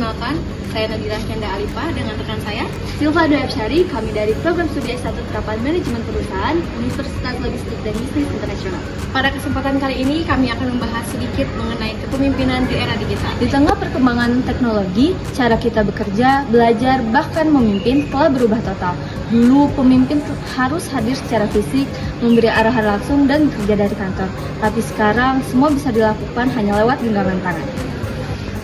Perkenalkan, saya Nabila Syanda Alifa dengan rekan saya Silva Doyapsyari, kami dari Program Studi S1 Terapan Manajemen Perusahaan, Universitas Logistik dan Bisnis Internasional. Pada kesempatan kali ini, kami akan membahas sedikit mengenai kepemimpinan di era digital. Di tengah perkembangan teknologi, cara kita bekerja, belajar, bahkan memimpin telah berubah total. Dulu, pemimpin harus hadir secara fisik, memberi arahan langsung, dan bekerja dari kantor. Tapi sekarang, semua bisa dilakukan hanya lewat genggaman tangan.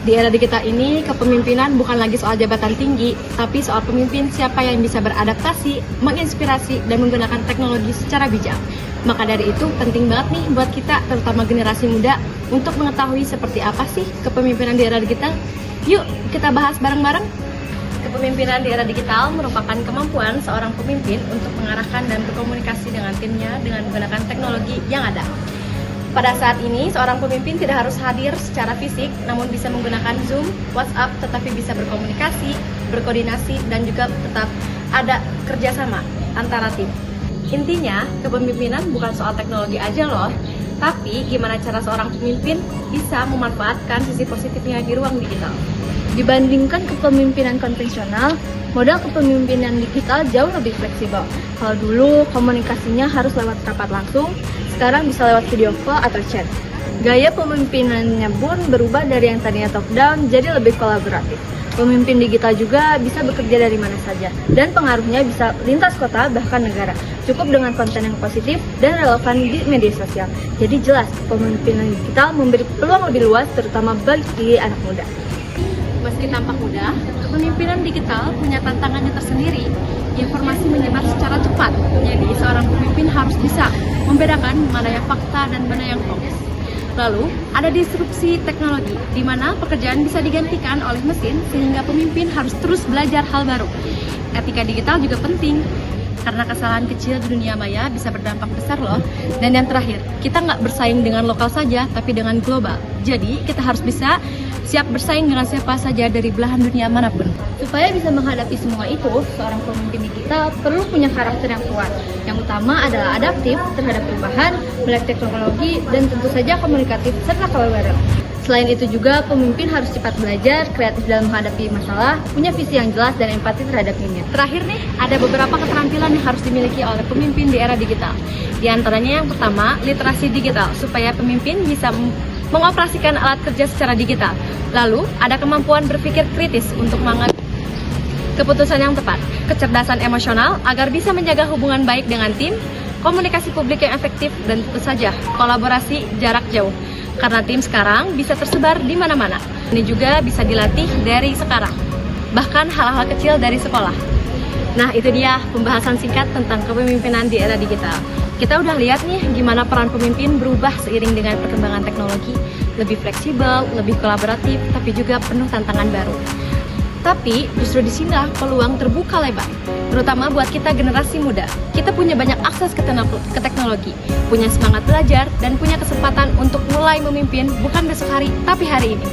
Di era digital ini, kepemimpinan bukan lagi soal jabatan tinggi, tapi soal pemimpin siapa yang bisa beradaptasi, menginspirasi, dan menggunakan teknologi secara bijak. Maka dari itu, penting banget nih buat kita, terutama generasi muda, untuk mengetahui seperti apa sih kepemimpinan di era digital. Yuk, kita bahas bareng-bareng. Kepemimpinan di era digital merupakan kemampuan seorang pemimpin untuk mengarahkan dan berkomunikasi dengan timnya dengan menggunakan teknologi yang ada. Pada saat ini, seorang pemimpin tidak harus hadir secara fisik, namun bisa menggunakan Zoom, WhatsApp, tetapi bisa berkomunikasi, berkoordinasi, dan juga tetap ada kerjasama antara tim. Intinya, kepemimpinan bukan soal teknologi aja loh, tapi gimana cara seorang pemimpin bisa memanfaatkan sisi positifnya di ruang digital. Dibandingkan kepemimpinan konvensional, modal kepemimpinan digital jauh lebih fleksibel. Kalau dulu komunikasinya harus lewat rapat langsung, sekarang bisa lewat video call atau chat. Gaya pemimpinannya pun berubah dari yang tadinya top down jadi lebih kolaboratif. Pemimpin digital juga bisa bekerja dari mana saja, dan pengaruhnya bisa lintas kota bahkan negara. Cukup dengan konten yang positif dan relevan di media sosial. Jadi jelas, pemimpinan digital memberi peluang lebih luas terutama bagi anak muda. Meski tampak mudah, kepemimpinan digital punya tantangannya tersendiri. Informasi menyebar secara cepat, jadi seorang pemimpin harus bisa membedakan mana yang fakta dan mana yang hoax. Lalu, ada disrupsi teknologi, di mana pekerjaan bisa digantikan oleh mesin sehingga pemimpin harus terus belajar hal baru. Etika digital juga penting, karena kesalahan kecil di dunia maya bisa berdampak besar loh. Dan yang terakhir, kita nggak bersaing dengan lokal saja, tapi dengan global. Jadi, kita harus bisa siap bersaing dengan siapa saja dari belahan dunia manapun. Supaya bisa menghadapi semua itu, seorang pemimpin digital perlu punya karakter yang kuat. Yang utama adalah adaptif terhadap perubahan, melek teknologi, dan tentu saja komunikatif serta kolaboratif. Selain itu juga, pemimpin harus cepat belajar, kreatif dalam menghadapi masalah, punya visi yang jelas, dan empati terhadap dirinya. Terakhir nih, ada beberapa keterampilan yang harus dimiliki oleh pemimpin di era digital. Di antaranya yang pertama, literasi digital, supaya pemimpin bisa mengoperasikan alat kerja secara digital. Lalu, ada kemampuan berpikir kritis untuk mengambil keputusan yang tepat, kecerdasan emosional agar bisa menjaga hubungan baik dengan tim, komunikasi publik yang efektif, dan tentu saja kolaborasi jarak jauh. Karena tim sekarang bisa tersebar di mana-mana. Ini juga bisa dilatih dari sekarang, bahkan hal-hal kecil dari sekolah. Nah, itu dia pembahasan singkat tentang kepemimpinan di era digital. Kita udah lihat nih gimana peran pemimpin berubah seiring dengan perkembangan teknologi, lebih fleksibel, lebih kolaboratif, tapi juga penuh tantangan baru. Tapi justru disinilah peluang terbuka lebar, terutama buat kita generasi muda. Kita punya banyak akses ke teknologi, punya semangat belajar, dan punya kesempatan untuk mulai memimpin bukan besok hari, tapi hari ini.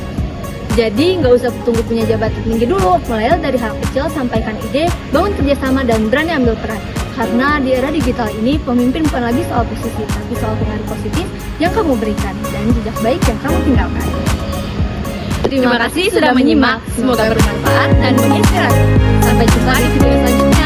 Jadi nggak usah tunggu punya jabatan tinggi dulu, mulailah dari hal kecil, sampaikan ide, bangun kerjasama, dan berani ambil peran. Karena di era digital ini, pemimpin bukan lagi soal posisi, tapi soal pengaruh positif yang kamu berikan, dan jejak baik yang kamu tinggalkan. Terima kasih sudah menyimak, semoga bermanfaat dan menginspirasi. Sampai jumpa di video selanjutnya.